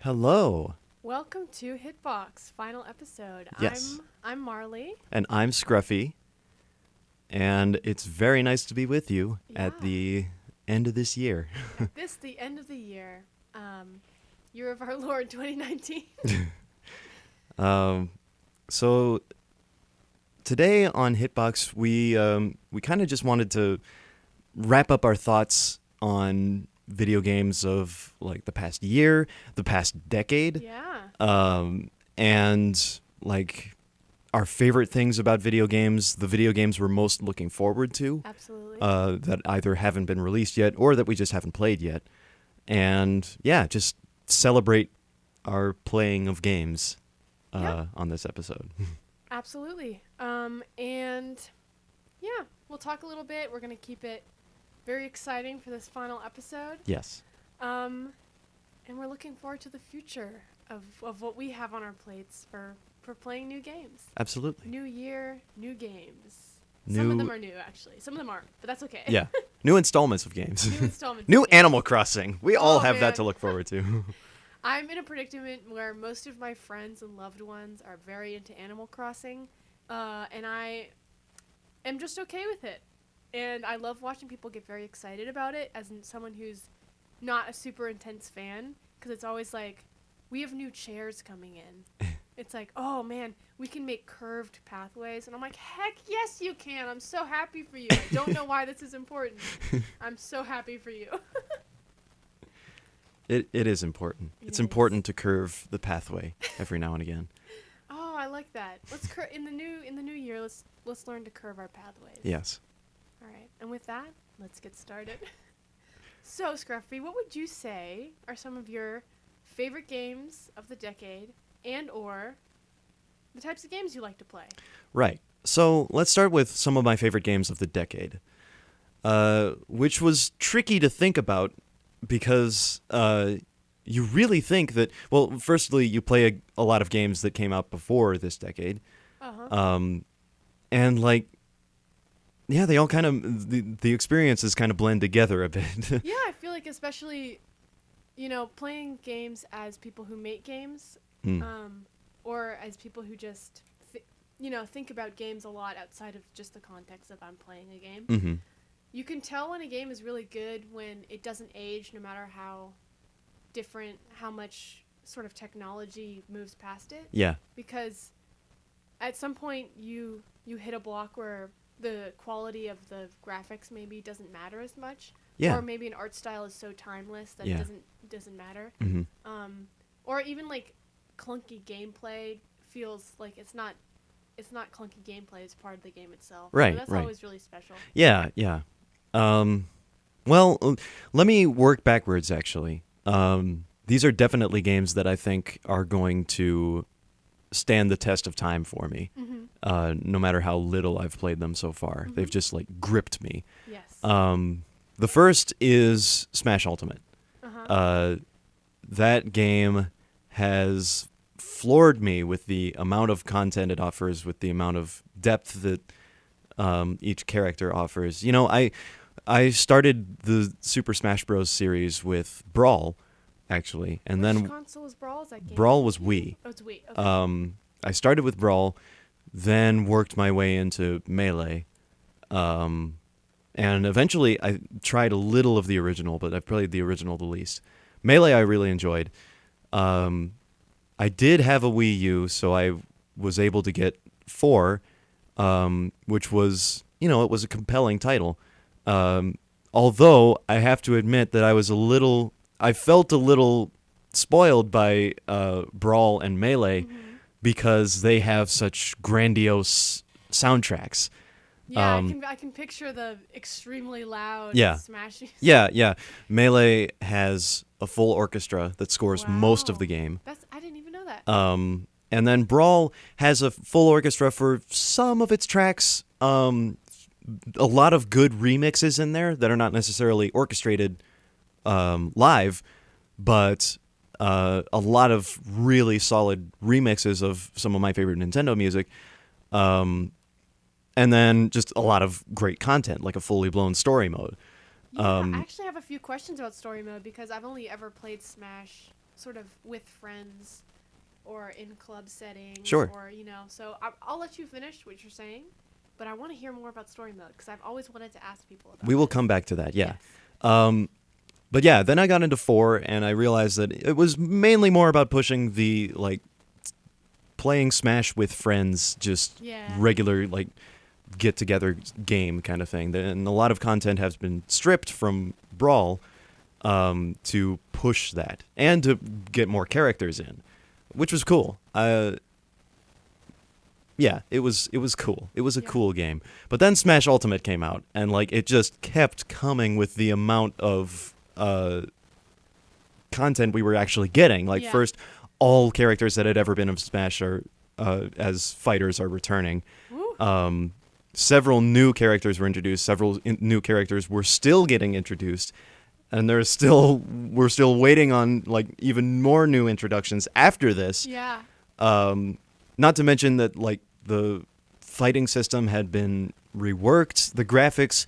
Hello. Welcome to Hitbox, final episode. Yes. I'm Marley. And I'm Scruffy. And it's very nice to be with you at Yeah. the end of this year. The end of the year, year of our Lord 2019. So today on Hitbox, we kind of just wanted to wrap up our thoughts on video games of like the past year, the past decade. Yeah. And like our favorite things about video games, the video games we're most looking forward to. Absolutely. That either haven't been released yet or that we just haven't played yet. And yeah, just celebrate our playing of games on this episode. Absolutely. And yeah, we'll talk a little bit. We're going to keep it very exciting for this final episode. Yes. And we're looking forward to the future of what we have on our plates for playing new games. Absolutely. New year, new games. Some of them are new, actually. Some of them aren't, but that's okay. Yeah. New installments of games. New installments. New of games. Animal Crossing. We all have man. that to look forward to. I'm in a predicament where most of my friends and loved ones are very into Animal Crossing, and I am just okay with it. And I love watching people get very excited about it as someone who's not a super intense fan, because it's always like, we have new chairs coming in. It's like, oh man, we can make curved pathways. And I'm like, heck yes you can. I'm so happy for you. I don't know why this is important. I'm so happy for you. It is important. It's important to curve the pathway every now and again. Oh, I like that. Let's in the new year. Let's learn to curve our pathways. Yes. All right. And with that, let's get started. So, Scruffy, what would you say are some of your favorite games of the decade and or the types of games you like to play? Right. So let's start with some of my favorite games of the decade, which was tricky to think about because you really think that, well, firstly, you play a lot of games that came out before this decade. Uh-huh. And like, yeah, they all kind of, the experiences kind of blend together a bit. Yeah, I feel like especially, playing games as people who make games, or as people who just, think about games a lot outside of just the context of I'm playing a game. Mm-hmm. You can tell when a game is really good when it doesn't age, no matter how different, how much sort of technology moves past it. Yeah. Because at some point you hit a block where the quality of the graphics maybe doesn't matter as much. Yeah. Or maybe an art style is so timeless that Yeah. it doesn't matter. Mm-hmm. Or even like clunky gameplay feels like it's not clunky gameplay, it's part of the game itself. Right, So that's right. always really special. Yeah, yeah. Well, let me work backwards, actually. These are definitely games that I think are going to stand the test of time for me, no matter how little I've played them so far. Mm-hmm. They've just, like, gripped me. Yes. The first is Smash Ultimate. Uh-huh. That game has floored me with the amount of content it offers, with the amount of depth that each character offers. I started the Super Smash Bros. Series with Brawl, actually, and Which then console was Brawl? Is that game? Brawl was Wii. Oh, it's Wii. Okay. I started with Brawl, then worked my way into Melee, and eventually I tried a little of the original, but I've played the original the least. Melee I really enjoyed. I did have a Wii U, so I was able to get 4, which was, it was a compelling title. Although I have to admit that I felt a little spoiled by Brawl and Melee because they have such grandiose soundtracks. Yeah, I can picture the extremely loud Smash music. Yeah. Melee has a full orchestra that scores most of the game. I didn't even know that. And then Brawl has a full orchestra for some of its tracks. A lot of good remixes in there that are not necessarily orchestrated live, but a lot of really solid remixes of some of my favorite Nintendo music. And then just a lot of great content, like a fully blown story mode. Yeah, I actually have a few questions about story mode because I've only ever played Smash sort of with friends or in club settings. Sure. Or, so I'll let you finish what you're saying, but I want to hear more about story mode because I've always wanted to ask people about We will this. come back to that, yeah. Yes. But yeah, then I got into 4, and I realized that it was mainly more about pushing the, like, playing Smash with friends, just Yeah. regular, like, get-together game kind of thing. And a lot of content has been stripped from Brawl to push that, and to get more characters in, which was cool. Yeah, it was cool. It was a cool game. But then Smash Ultimate came out, and like it just kept coming with the amount of content we were actually getting. Like first, all characters that had ever been of Smash are as fighters are returning. Several new characters were introduced. Several new characters were still getting introduced, and we're still waiting on like even more new introductions after this. Yeah. Not to mention that like the fighting system had been reworked. The graphics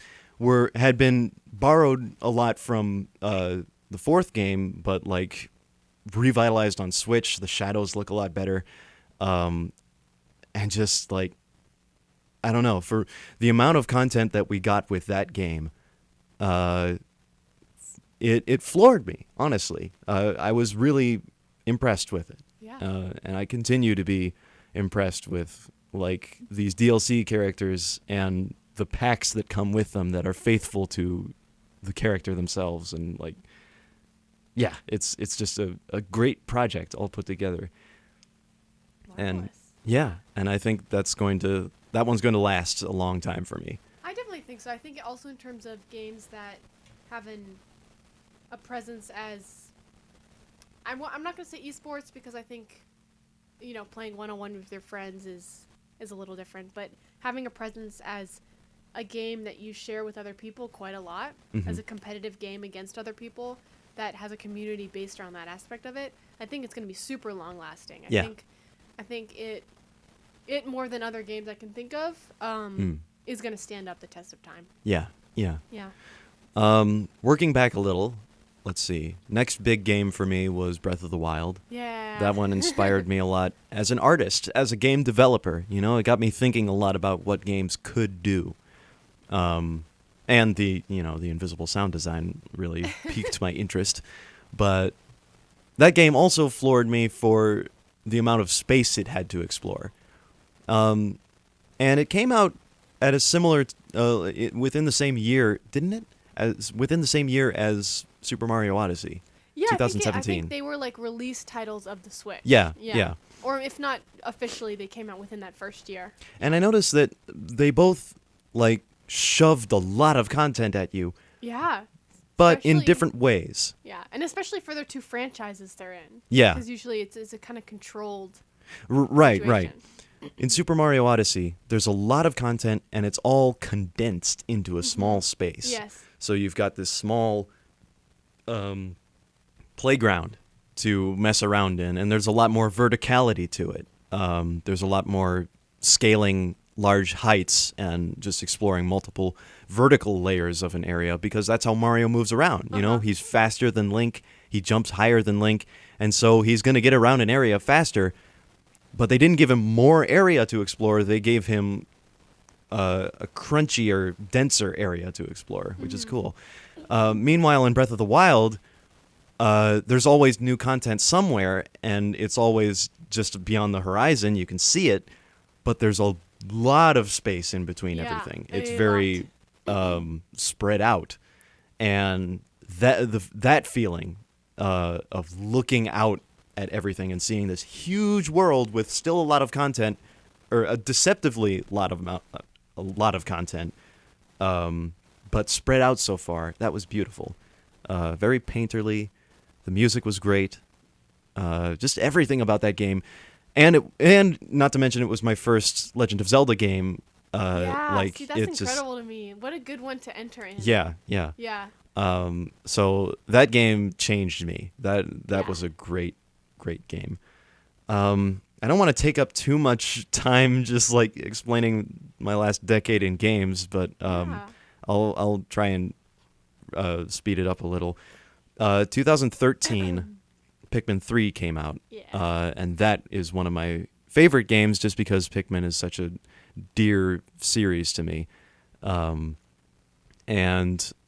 had been borrowed a lot from the 4th game, but like revitalized on Switch. The shadows look a lot better, and just like I don't know, for the amount of content that we got with that game, it floored me, honestly. I was really impressed with it. Yeah. And I continue to be impressed with like these DLC characters and the packs that come with them that are faithful to the character themselves, and like yeah, it's just a great project all put together. And yeah, and I think that one's going to last a long time for me. I definitely think so. I think also in terms of games that have a presence as I'm not going to say esports because I think playing one-on-one with your friends is a little different, but having a presence as a game that you share with other people quite a lot, as a competitive game against other people that has a community based around that aspect of it, I think it's going to be super long lasting. I think it more than other games I can think of is going to stand up the test of time. Yeah. Yeah. Working back a little, let's see. Next big game for me was Breath of the Wild. Yeah. That one inspired me a lot as an artist, as a game developer. It got me thinking a lot about what games could do. And the invisible sound design really piqued my interest. But that game also floored me for the amount of space it had to explore. And it came out at a similar within the same year, didn't it? Within the same year as Super Mario Odyssey. Yeah, 2017. I think they were like release titles of the Switch. Yeah. Or if not officially, they came out within that first year. And I noticed that they both like shoved a lot of content at you. Yeah. But in different ways. Yeah, and especially for their 2 franchises they're in. Yeah. Because usually it's a kind of controlled Right. situation. In Super Mario Odyssey, there's a lot of content, and it's all condensed into a small space. Yes. So you've got this small playground to mess around in, and there's a lot more verticality to it. There's a lot more scaling large heights and just exploring multiple vertical layers of an area, because that's how Mario moves around. He's faster than Link, he jumps higher than Link, and so he's going to get around an area faster. But they didn't give him more area to explore. They gave him a crunchier, denser area to explore, which is cool. Meanwhile, in Breath of the Wild, there's always new content somewhere, and it's always just beyond the horizon. You can see it, but there's a lot of space in between everything. It's very spread out. And that feeling of looking out at everything and seeing this huge world with still a lot of content, or a deceptively a lot of content, but spread out so far, that was beautiful. Very painterly. The music was great. Just everything about that game, and not to mention it was my first Legend of Zelda game. See, that's incredible to me. What a good one to enter in. Yeah. So that game changed me. That was a great game. I don't want to take up too much time just like explaining my last decade in games, but I'll try and speed it up a little. 2013, Pikmin 3 came out. Yeah. And that is one of my favorite games just because Pikmin is such a dear series to me. And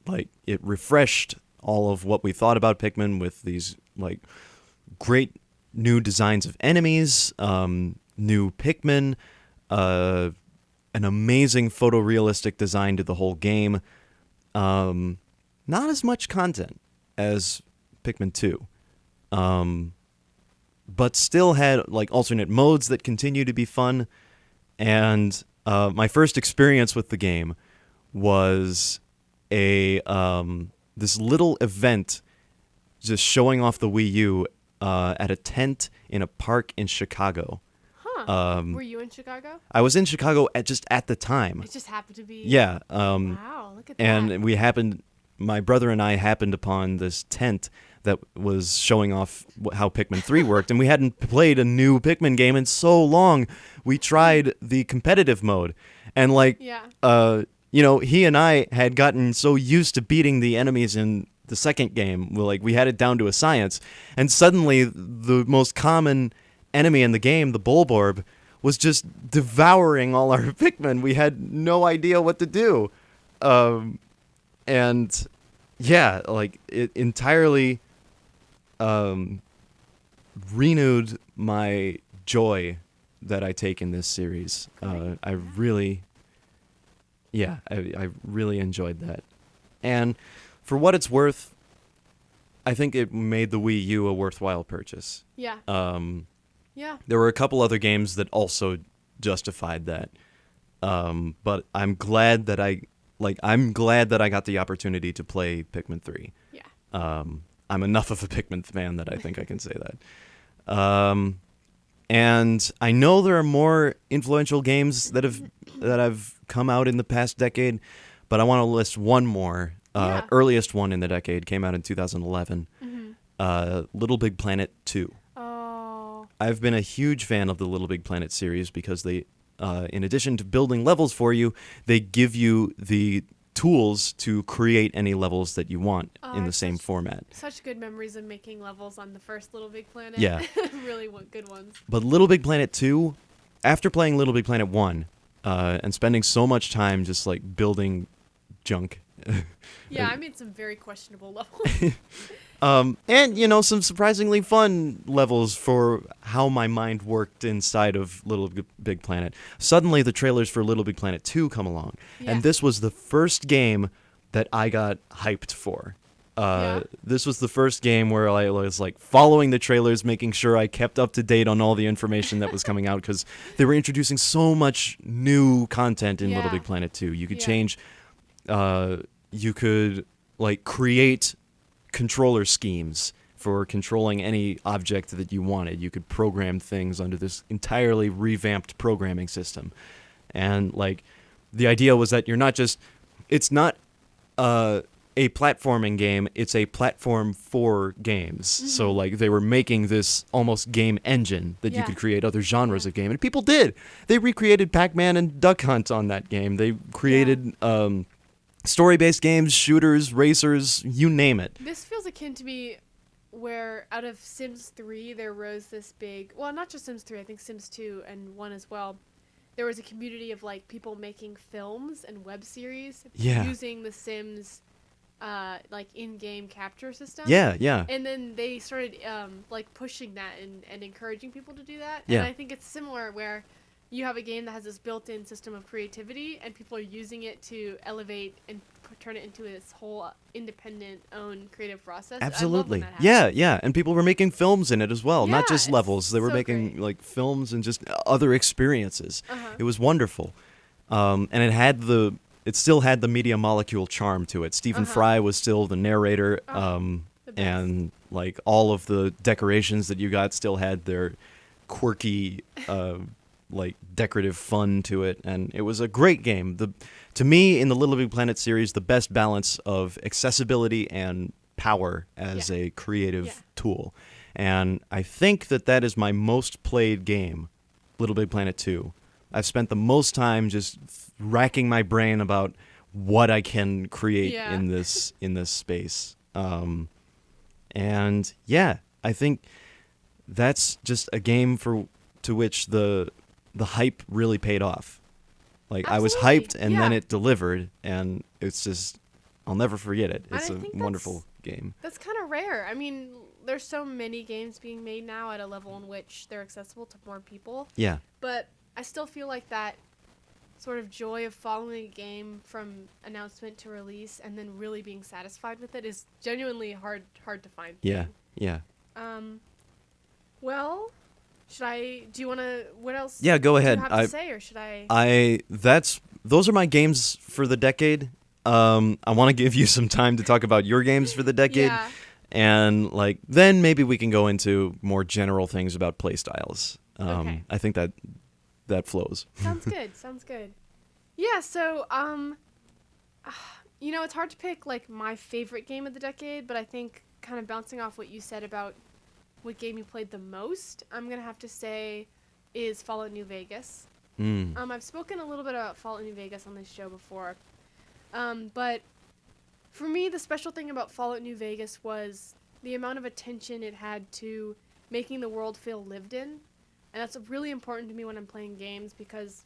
like it refreshed all of what we thought about Pikmin with these like great new designs of enemies, new Pikmin, an amazing photorealistic design to the whole game. Not as much content as Pikmin 2. But still had like alternate modes that continue to be fun. And my first experience with the game was this little event just showing off the Wii U at a tent in a park in Chicago. Huh. Were you in Chicago? I was in Chicago at the time. It just happened to be. Yeah. Wow, look at that. And my brother and I happened upon this tent that was showing off how Pikmin 3 worked, and we hadn't played a new Pikmin game in so long. We tried the competitive mode, and he and I had gotten so used to beating the enemies in the second game, we had it down to a science, and suddenly the most common enemy in the game, the Bulborb, was just devouring all our Pikmin. We had no idea what to do. And yeah, it entirely renewed my joy that I take in this series. I really enjoyed that. And for what it's worth, I think it made the Wii U a worthwhile purchase. Yeah. Yeah. There were a couple other games that also justified that. But I'm glad that I got the opportunity to play Pikmin 3. Yeah. I'm enough of a Pikmin fan that I think I can say that. And I know there are more influential games that have come out in the past decade, but I want to list one more. Yeah. Earliest one in the decade came out in 2011. Mm-hmm. Little Big Planet 2. Oh. I've been a huge fan of the Little Big Planet series because they, in addition to building levels for you, they give you the tools to create any levels that you want in the same format. Such good memories of making levels on the first Little Big Planet. Yeah. Really good ones. But Little Big Planet 2, after playing Little Big Planet 1, and spending so much time just building junk. Yeah, I made some very questionable levels. And, some surprisingly fun levels for how my mind worked inside of Little Big Planet. Suddenly, the trailers for Little Big Planet 2 come along. Yeah. And this was the first game that I got hyped for. This was the first game where I was following the trailers, making sure I kept up to date on all the information that was coming out, because they were introducing so much new content in Little Big Planet 2. You could change, you could create controller schemes for controlling any object that you wanted. You could program things under this entirely revamped programming system. And the idea was that it's not a platforming game, it's a platform for games. Mm-hmm. So they were making this almost game engine that you could create other genres of game, and people did. They recreated Pac-Man and Duck Hunt on that game. They created story-based games, shooters, racers, you name it. This feels akin to me where out of Sims 3 there rose this big, well, not just Sims 3, I think Sims 2 and 1 as well. There was a community of people making films and web series using the Sims in-game capture system. Yeah. And then they started pushing that and encouraging people to do that. Yeah. And I think it's similar where you have a game that has this built-in system of creativity, and people are using it to elevate and turn it into this whole independent, own creative process. Absolutely. I love when that happens. Yeah. And people were making films in it as well, not just levels. They were so making great. films and just other experiences. Uh-huh. It was wonderful. And it still had the media molecule charm to it. Stephen Fry was still the narrator, and all of the decorations that you got still had their quirky decorative fun to it, and it was a great game. To me, in the Little Big Planet series, the best balance of accessibility and power as a creative tool. And I think that is my most played game, Little Big Planet 2. I've spent the most time just racking my brain about what I can create in this space. And I think that's just a game to which the hype really paid off. Like I was Absolutely. hyped and then it delivered, and it's just I'll never forget it. And It's I a think wonderful game. that's kind of rare. I mean, there's so many games being made now at a level in which they're accessible to more people. Yeah. But I still feel like that sort of joy of following a game from announcement to release and then really being satisfied with it is genuinely hard to find. Yeah. Yeah. Well, do you want to, what else Yeah, go ahead. do you have to say, or should I? Those are my games for the decade. I want to give you some time to talk about your games for the decade. Yeah. And like then maybe we can go into more general things about play styles. Okay. I think that flows. Sounds good. Sounds good. Yeah, so it's hard to pick like my favorite game of the decade, but I think kind of bouncing off what you said about what game you played the most, I'm going to have to say is Fallout New Vegas. I've spoken a little bit about Fallout New Vegas on this show before. But for me, the special thing about Fallout New Vegas was the amount of attention it had to making the world feel lived in. And that's really important to me when I'm playing games because,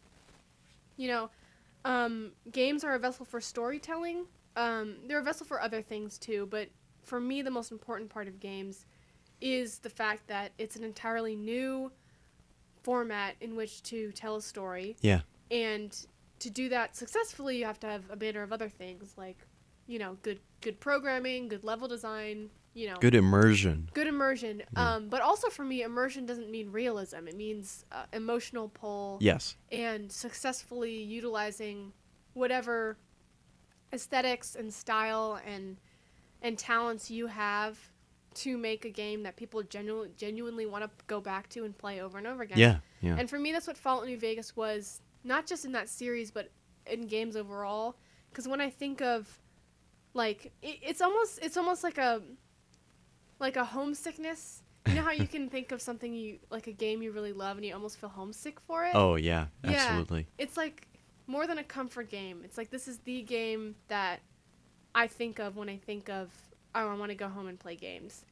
games are a vessel for storytelling. They're a vessel for other things too, but for me, the most important part of games is the fact that it's an entirely new format in which to tell a story. Yeah. And to do that successfully, you have to have a manner of other things like, good programming, good level design, Good immersion. Good immersion. Yeah. But also for me, immersion doesn't mean realism. It means emotional pull. Yes. And successfully utilizing whatever aesthetics and style and talents you have to make a game that people genuinely want to go back to and play over and over again. Yeah. Yeah. And for me, that's what Fallout New Vegas was, not just in that series, but in games overall. Because when I think of, like, it's almost like a homesickness. You know how you can think of something like a game you really love and you almost feel homesick for it? Oh, yeah. Absolutely. Yeah. It's like more than a comfort game. It's like this is the game that I think of when I think of, oh, I want to go home and play games.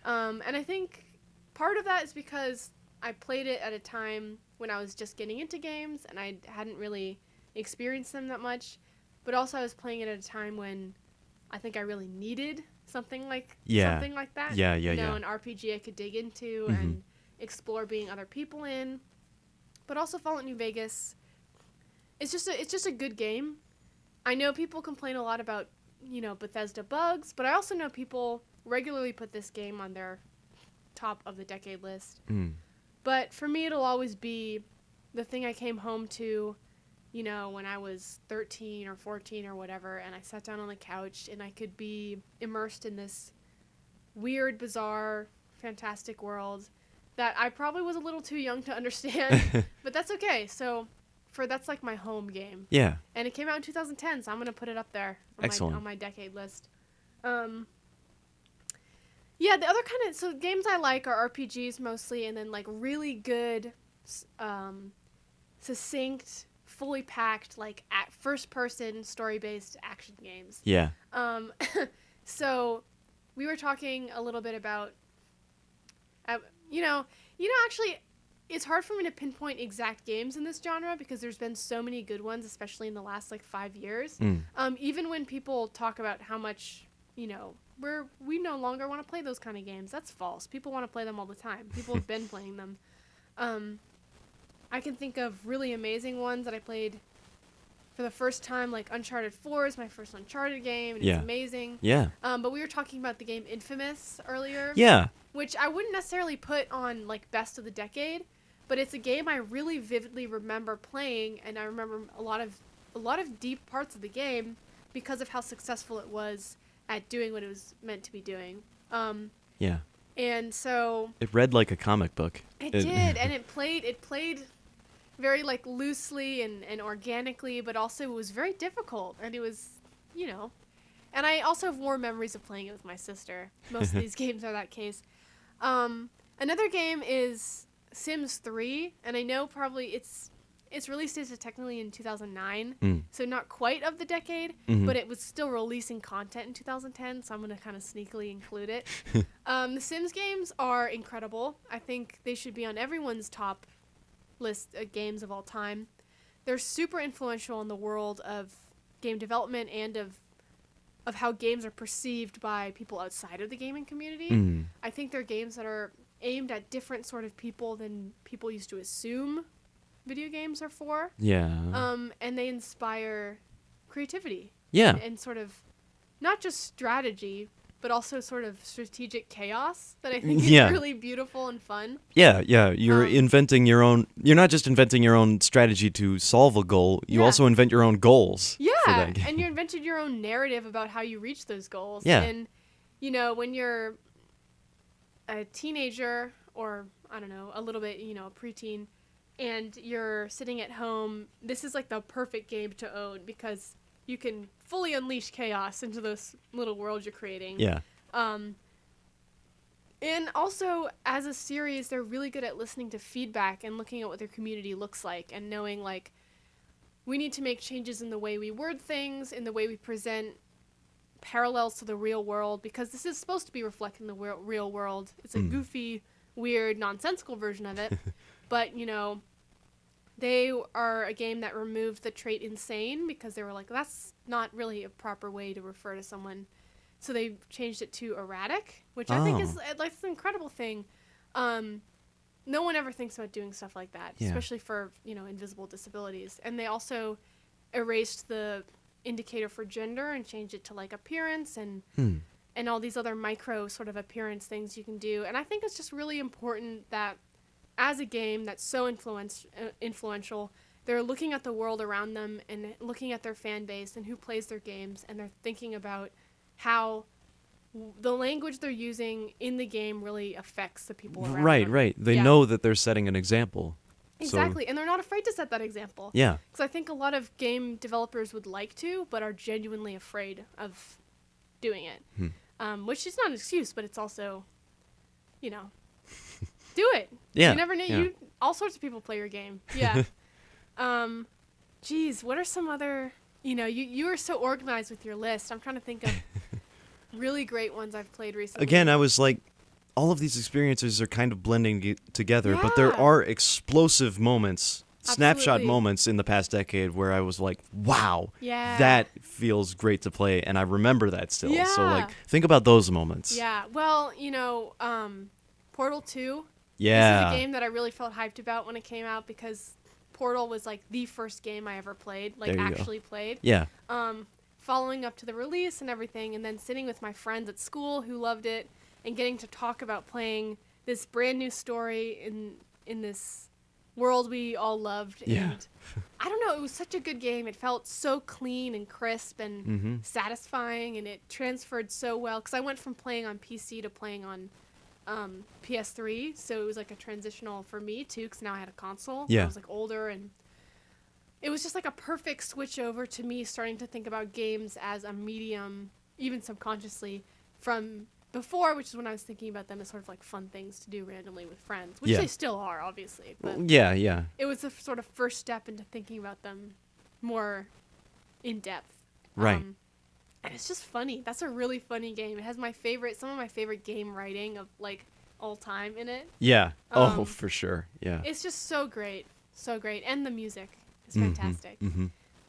And I think part of that is because I played it at a time when I was just getting into games and I hadn't really experienced them that much. But also I was playing it at a time when I think I really needed something like that. Yeah, An RPG I could dig into and explore being other people in. But also Fallout New Vegas, it's just a good game. I know people complain a lot about, Bethesda bugs, but I also know people regularly put this game on their top of the decade list. But for me, it'll always be the thing I came home to, when I was 13 or 14 or whatever, and I sat down on the couch and I could be immersed in this weird, bizarre, fantastic world that I probably was a little too young to understand, but that's okay. So that's like my home game. Yeah. And it came out in 2010, so I'm going to put it up there on my decade list. Yeah, the other so games I like are RPGs mostly, and then like really good, succinct, fully packed, like first-person, story-based action games. Yeah. So we were talking a little bit about, actually, it's hard for me to pinpoint exact games in this genre because there's been so many good ones, especially in the last 5 years. Even when people talk about how much, we no longer want to play those kind of games, that's false. People want to play them all the time. People have been playing them. I can think of really amazing ones that I played for the first time, like Uncharted 4 is my first Uncharted game, and it's amazing. Yeah. But we were talking about the game Infamous earlier. Yeah. Which I wouldn't necessarily put on, best of the decade, but it's a game I really vividly remember playing, and I remember a lot of deep parts of the game because of how successful it was at doing what it was meant to be doing. Yeah. And so it read like a comic book. It did, and it played very loosely and organically, but also it was very difficult, and it was, and I also have warm memories of playing it with my sister. Most of these games are that case. Another game is Sims 3, and I know probably it's its release date is technically in 2009, Mm. so not quite of the decade, Mhm. but it was still releasing content in 2010, so I'm going to kind of sneakily include it. The Sims games are incredible. I think they should be on everyone's top list of games of all time. They're super influential in the world of game development and of how games are perceived by people outside of the gaming community. Mm. I think they're games that are aimed at different sort of people than people used to assume video games are for. Yeah. And they inspire creativity. Yeah. And sort of not just strategy, but also sort of strategic chaos that I think is Yeah. really beautiful and fun. Yeah, yeah. You're Um, inventing your own. You're not just inventing your own strategy to solve a goal. You Yeah. also invent your own goals. For Yeah, that game. and you invented your own narrative about how you reach those goals. Yeah. And, you know, when you're a teenager or, I don't know, a little bit, you know, a preteen, and you're sitting at home, this is like the perfect game to own because you can fully unleash chaos into this little world you're creating. Yeah. And also, as a series, they're really good at listening to feedback and looking at what their community looks like and knowing, like, we need to make changes in the way we word things, in the way we present parallels to the real world, because this is supposed to be reflecting the real world. It's a goofy, weird, nonsensical version of it. But, you know, they are a game that removed the trait insane because they were like, that's not really a proper way to refer to someone. So they changed it to erratic, which I think is like an incredible thing. No one ever thinks about doing stuff like that, especially for, you know, invisible disabilities. And they also erased the indicator for gender and changed it to like appearance and all these other micro sort of appearance things you can do. And I think it's just really important that as a game that's so influential, they're looking at the world around them and looking at their fan base and who plays their games, and they're thinking about how the language they're using in the game really affects the people around them. Right. They know that they're setting an example. Exactly, and they're not afraid to set that example. Yeah. Because I think a lot of game developers would like to, but are genuinely afraid of doing it. Which is not an excuse, but it's also, you know, do it. Yeah. You never know. Yeah. All sorts of people play your game. Yeah. Geez, what are some other, you know, you are so organized with your list. I'm trying to think of really great ones I've played recently. Again, I was like, all of these experiences are kind of blending together, but there Yeah. are explosive moments, snapshot Absolutely. moments in the past decade where I was like, wow, Yeah. that feels great to play, and I remember that still. So, Yeah. like, think about those moments. Yeah. Well, you know, Portal 2. Yeah. This is a game that I really felt hyped about when it came out because Portal was like the first game I ever played, like There you go. actually played. Yeah. Following up to the release and everything, and then sitting with my friends at school who loved it and getting to talk about playing this brand new story in this world we all loved. Yeah. And I don't know, it was such a good game. It felt so clean and crisp and satisfying, and it transferred so well because I went from playing on PC to playing on PS3, so it was like a transitional for me too, because now I had a console. Yeah. I was like older, and it was just like a perfect switch over to me starting to think about games as a medium, even subconsciously, from before, which is when I was thinking about them as sort of like fun things to do randomly with friends, which Yeah. they still are, obviously. But Yeah. it was the sort of first step into thinking about them more in depth. Right. And it's just funny. That's a really funny game. It has some of my favorite game writing of like all time in it. Yeah. Um, For sure. Yeah. It's just so great. So great. And the music is fantastic.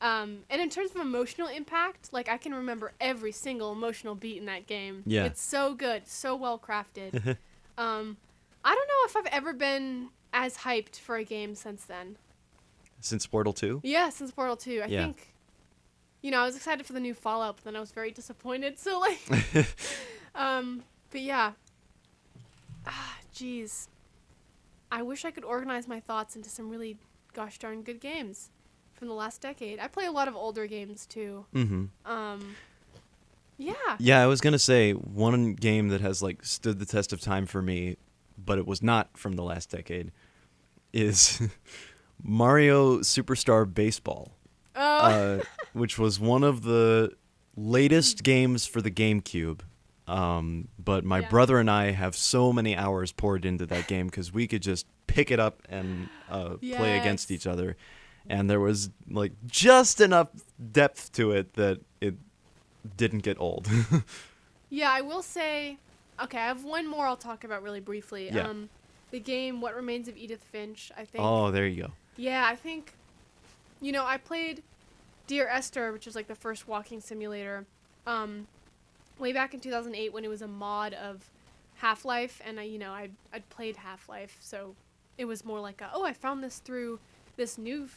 And in terms of emotional impact, like I can remember every single emotional beat in that game. Yeah. It's so good, so well crafted. I don't know if I've ever been as hyped for a game since then. Since Portal 2? Yeah, since Portal 2. I Yeah. think, you know, I was excited for the new Fallout, but then I was very disappointed. So, like, but yeah. Geez. I wish I could organize my thoughts into some really gosh darn good games from the last decade. I play a lot of older games, too. Yeah. Yeah, I was going to say, one game that has, like, stood the test of time for me, but it was not from the last decade, is Mario Superstar Baseball. Oh. Which was one of the latest games for the GameCube. But my Yeah. brother and I have so many hours poured into that game because we could just pick it up and play against Yes. each other. and there was like just enough depth to it that it didn't get old. Yeah, I will say, okay, I have one more I'll talk about really briefly. Yeah. The game What Remains of Edith Finch, I think. Oh, there you go. Yeah, I think, I played Dear Esther, which is like the first walking simulator, way back in 2008 when it was a mod of Half-Life, and I'd played Half-Life, so it was more like I found this through this new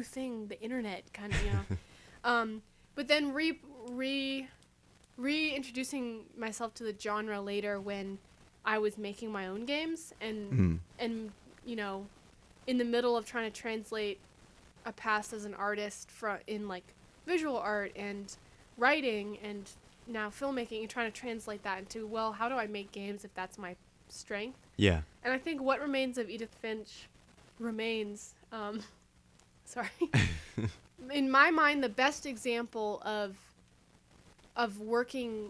thing, the internet, kind of, but then reintroducing myself to the genre later when I was making my own games and in the middle of trying to translate a past as an artist in like visual art and writing and now filmmaking and trying to translate that into, well, how do I make games if that's my strength? Yeah. And I think What Remains of Edith Finch remains, sorry, in my mind, the best example of working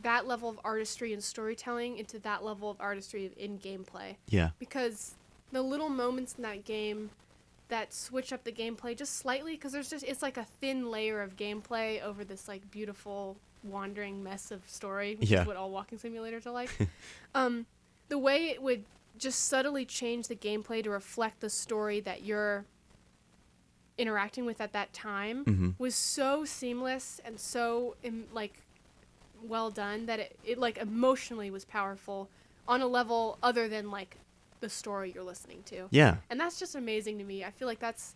that level of artistry and storytelling into that level of artistry in gameplay. Yeah. Because the little moments in that game that switch up the gameplay just slightly, because it's like a thin layer of gameplay over this like beautiful wandering mess of story, which is what all walking simulators are like. The way it would just subtly change the gameplay to reflect the story that you're interacting with at that time was so seamless and so well done that it like emotionally was powerful on a level other than like the story you're listening to. Yeah. And that's just amazing to me. I feel like that's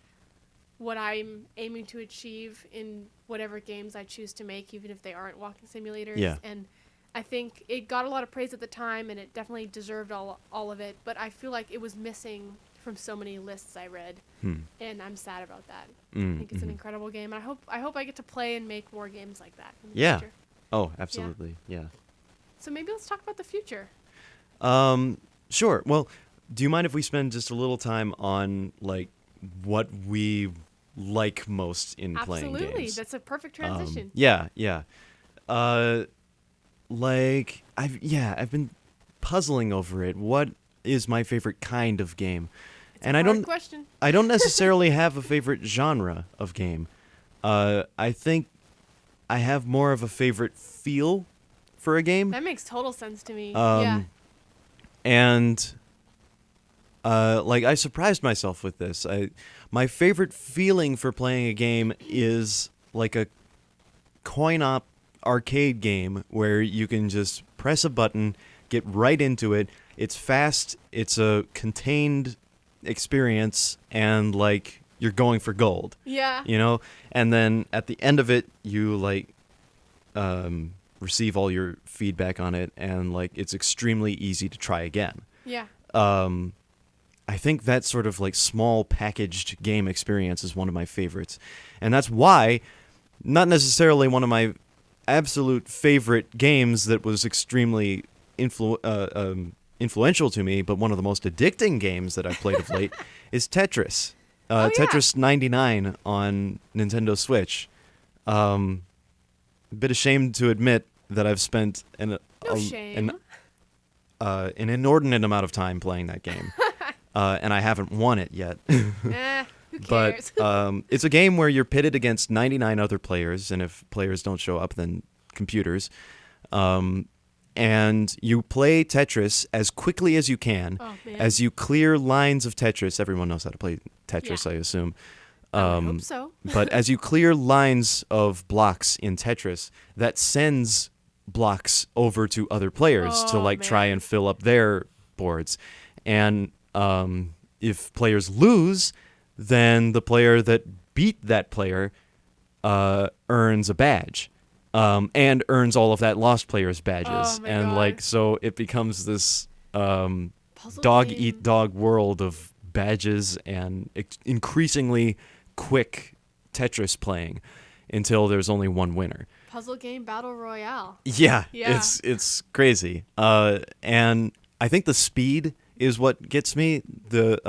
what I'm aiming to achieve in whatever games I choose to make, even if they aren't walking simulators. Yeah. And I think it got a lot of praise at the time, and it definitely deserved all of it, but I feel like it was missing from so many lists I read, and I'm sad about that. I think it's an incredible game, and I hope I get to play and make more games like that in the future. Oh, absolutely. Yeah. So maybe let's talk about the future. Sure. Well, do you mind if we spend just a little time on like what we like most in playing games? Absolutely. That's a perfect transition. Yeah. I've been puzzling over it. What is my favorite kind of game? It's a hard question. I don't necessarily have a favorite genre of game. I think I have more of a favorite feel for a game. That makes total sense to me. And I surprised myself with this. My favorite feeling for playing a game is like a coin-op arcade game where you can just press a button, get right into it. It's fast, it's a contained experience, and like you're going for gold. Yeah. And then at the end of it, you like receive all your feedback on it, and like it's extremely easy to try again. Yeah. I think that sort of like small packaged game experience is one of my favorites. And that's why, not necessarily one of my absolute favorite games that was extremely influential to me, but one of the most addicting games that I've played of late is Tetris. Tetris 99 on Nintendo Switch. A bit ashamed to admit that I've spent an inordinate amount of time playing that game. And I haven't won it yet. Who cares? But it's a game where you're pitted against 99 other players, and if players don't show up, then computers. And you play Tetris as quickly as you can, as you clear lines of Tetris. Everyone knows how to play Tetris, I assume. I hope so. But as you clear lines of blocks in Tetris, that sends blocks over to other players to try and fill up their boards. And if players lose, then the player that beat that player earns a badge. And earns all of that lost player's badges. And God. So it becomes this Puzzle dog game. eat dog world of badges and increasingly quick Tetris playing until there's only one winner. Puzzle game battle royale. Yeah. It's crazy. And I think the speed is what gets me. The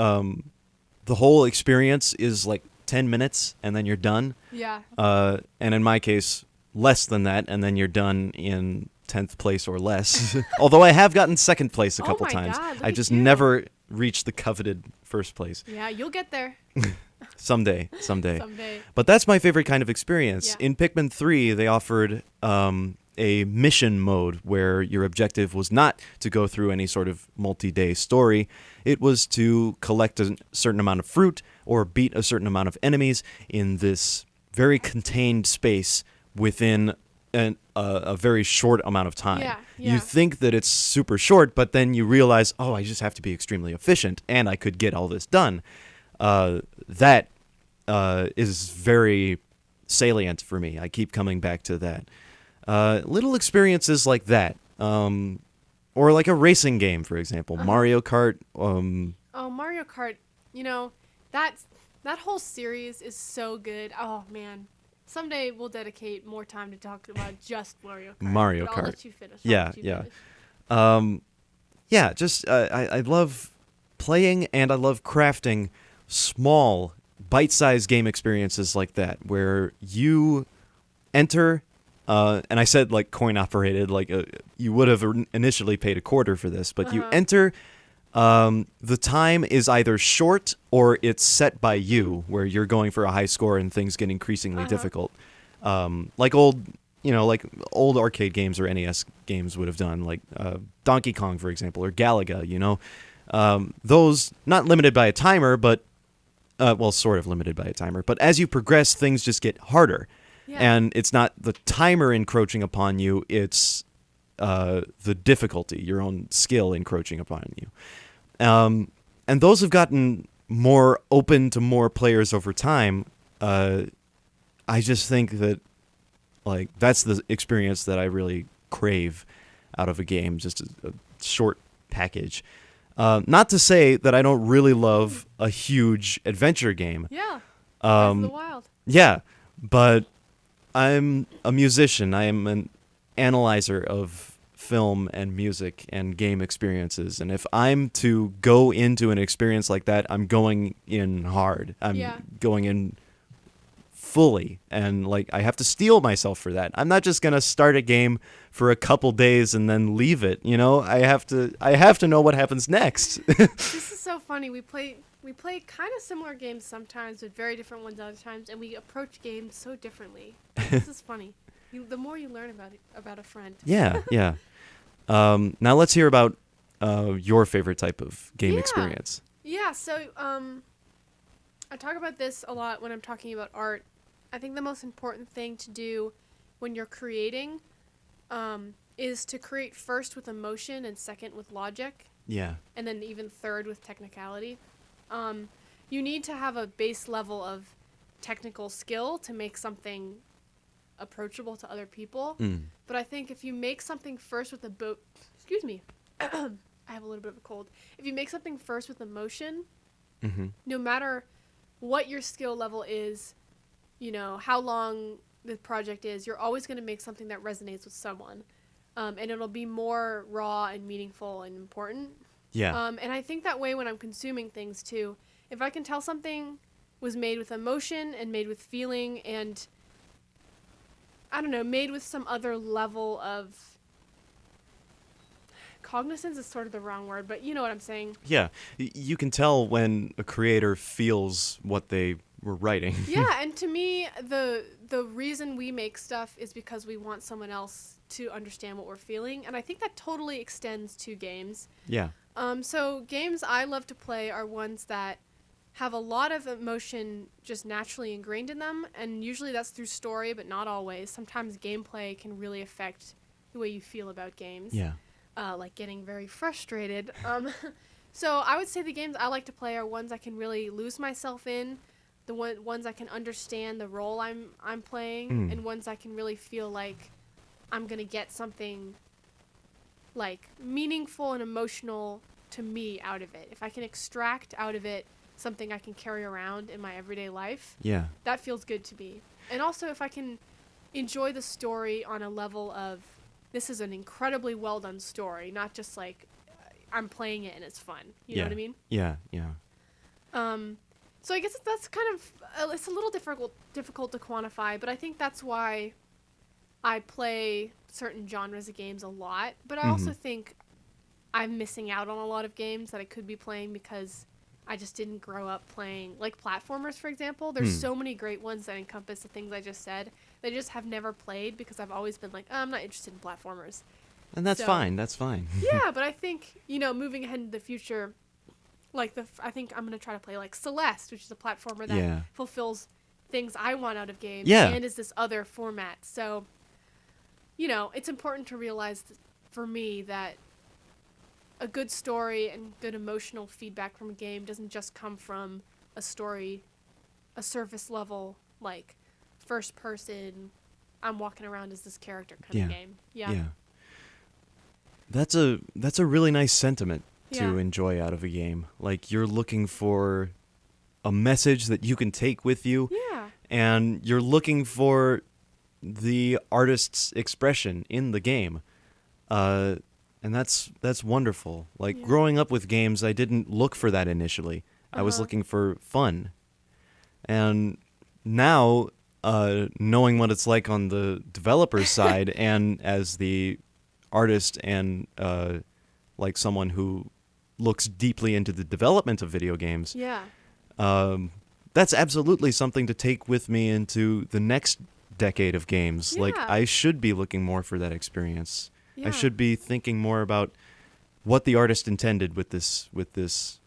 whole experience is like 10 minutes and then you're done. Yeah. And in my case, less than that, and then you're done in 10th place or less. Although I have gotten second place a couple times. God, I just never reach the coveted first place. Yeah, you'll get there Someday. someday. But that's my favorite kind of experience. Yeah. In Pikmin 3, they offered a mission mode where your objective was not to go through any sort of multi-day story. It was to collect a certain amount of fruit or beat a certain amount of enemies in this very contained space within a very short amount of time. Yeah. You think that it's super short, but then you realize, oh, I just have to be extremely efficient, and I could get all this done. That is very salient for me. I keep coming back to that. Little experiences like that, or like a racing game, for example, Mario Kart. Oh, Mario Kart, that whole series is so good. Oh, man. Someday we'll dedicate more time to talk about just Mario Kart. Mario but Kart. I'll let you finish. I love playing and I love crafting small, bite-sized game experiences like that, where you enter, and I said like coin-operated, like you would have initially paid a quarter for this, but you enter. The time is either short or it's set by you, where you're going for a high score and things get increasingly difficult. Like old arcade games or NES games would have done, like Donkey Kong, for example, or Galaga, those not limited by a timer, but sort of limited by a timer. But as you progress, things just get harder. Yeah. And it's not the timer encroaching upon you, it's the difficulty, your own skill encroaching upon you. And those have gotten more open to more players over time. I just think that that's the experience that I really crave out of a game, just a short package. Not to say that I don't really love a huge adventure game. Yeah. Breath of the Wild. Yeah, but I'm a musician. I am an analyzer of film and music and game experiences, and if I'm to go into an experience like that, I'm going in hard. I'm going in fully, and I have to steel myself for that. I'm not just gonna start a game for a couple days and then leave it. I have to know what happens next. This is so funny. We play kind of similar games sometimes, but very different ones other times, and we approach games so differently. This is funny. The more you learn about a friend. Yeah. Now let's hear about your favorite type of game experience. Yeah, so I talk about this a lot when I'm talking about art. I think the most important thing to do when you're creating is to create first with emotion and second with logic. Yeah. And then even third with technicality. You need to have a base level of technical skill to make something approachable to other people. But I think if you make something first with excuse me, I have a little bit of a cold. If you make something first with emotion, no matter what your skill level is, how long the project is, you're always going to make something that resonates with someone. And it'll be more raw and meaningful and important. Yeah. And I think that way when I'm consuming things too. If I can tell something was made with emotion and made with feeling and, I don't know, made with some other level of cognizance is sort of the wrong word, but you know what I'm saying. Yeah. You can tell when a creator feels what they were writing. Yeah, and to me, the reason we make stuff is because we want someone else to understand what we're feeling, and I think that totally extends to games. Yeah. So games I love to play are ones that have a lot of emotion just naturally ingrained in them, and usually that's through story, but not always. Sometimes gameplay can really affect the way you feel about games. Yeah. Like getting very frustrated. So I would say the games I like to play are ones I can really lose myself in, the ones I can understand the role I'm playing, and ones I can really feel like I'm gonna get something like meaningful and emotional to me out of it. If I can extract out of it something I can carry around in my everyday life, that feels good to me. And also if I can enjoy the story on a level of, this is an incredibly well done story, not just like I'm playing it and it's fun. You know what I mean? Yeah. So I guess that's kind of it's a little difficult to quantify, but I think that's why I play certain genres of games a lot. But I also think I'm missing out on a lot of games that I could be playing because I just didn't grow up playing, like platformers, for example. There's so many great ones that encompass the things I just said. They just have never played because I've always been like, oh, I'm not interested in platformers. And that's So- fine. That's fine. Yeah, but I think, moving ahead into the future, like I think I'm going to try to play like Celeste, which is a platformer that Yeah. fulfills things I want out of games Yeah. and is this other format. So, it's important to realize for me that a good story and good emotional feedback from a game doesn't just come from a story, a surface level, like first person, I'm walking around as this character kind of game. Yeah. That's a really nice sentiment to Yeah. enjoy out of a game. Like, you're looking for a message that you can take with you, Yeah. and you're looking for the artist's expression in the game. And that's wonderful. Like, Yeah. growing up with games, I didn't look for that initially. I was Uh-huh. looking for fun. And now, knowing what it's like on the developer's side and as the artist and like someone who looks deeply into the development of video games, Yeah. that's absolutely something to take with me into the next decade of games. Like, Yeah. I should be looking more for that experience. Yeah. I should be thinking more about what the artist intended with this